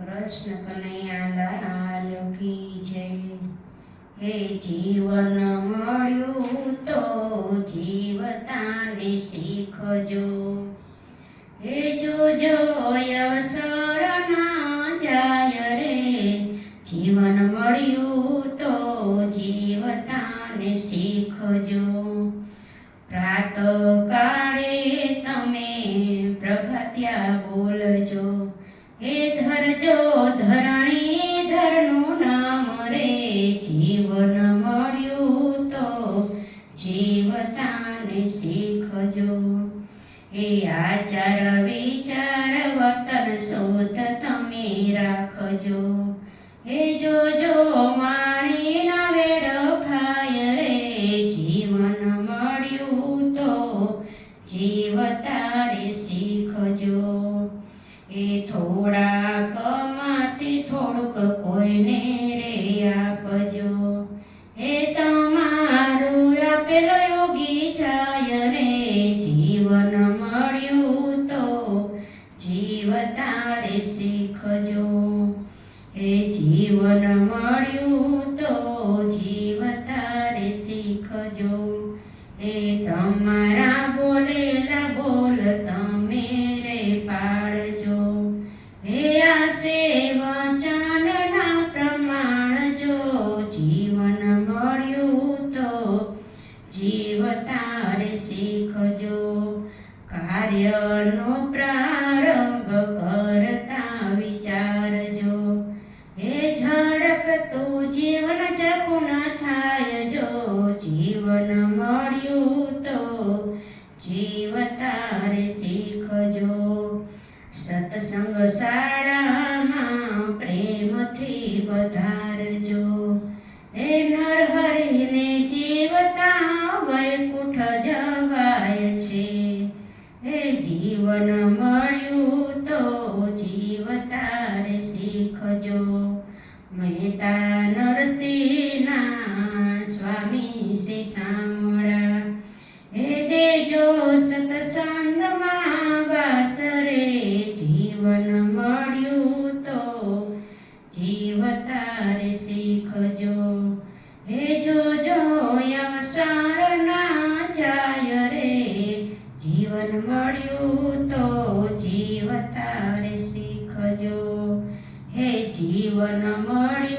કૃષ્ણ કનૈયા લાલ કી જય। હે જીવન મળ્યું તો જીવતાને શીખજો। હે જોજો અવસર ના જાય રે, જીવન મળ્યું તો જીવતાને શીખજો। પ્રાત કાળે તમે પ્રભાત્યા બોલજો, હે ધરજો ધરણી ધરનું નામ રે, જીવન મળ્યું તો જીવતાને શીખજો। હે આચાર વિચાર વર્તન શોધ તમે રાખજો, હે જોજો વાણીના વેડફાય રે, જીવન મળ્યું તો જીવતારે શીખજો। એ થોડાક માંથી થોડુંક કોઈને રે આપજો, હે તમારું આપેલો યોગી જાય રે, જીવન મળ્યું તો જીવતારે શીખજો। હે જીવન મળ્યું તો જીવતારે શીખજો। હે તમારા બોલેલા બોલ તમે રે પાડજો, હે આશે વચનના પ્રમાણ જો, જીવન મળ્યું તો જીવતારે શીખજો। કાર્યનો પ્રારંભ કરતા વિચારજો, હે ઝળકતું જીવન જખું ન થાય જો, જીવન મળ્યું તો જીવતારે શીખજો। સત્સંગ શાળામાં પ્રેમથી વધારજો, હે નરહરિને જીવતા વૈકુંઠ જવાય છે, હે જીવન મળ્યું તો જીવતારે શીખજો। મહેતા નરસિંહના સ્વામી સે સાંભળા, હે દેજો સત્સંગમાં વાસ રે, જીવન મળ્યું તો જીવતારે શીખજો। હે જોજો અવસર ના જાય રે, જીવન મળ્યું તો જીવતારે શીખજો। હે જીવન મળ્યું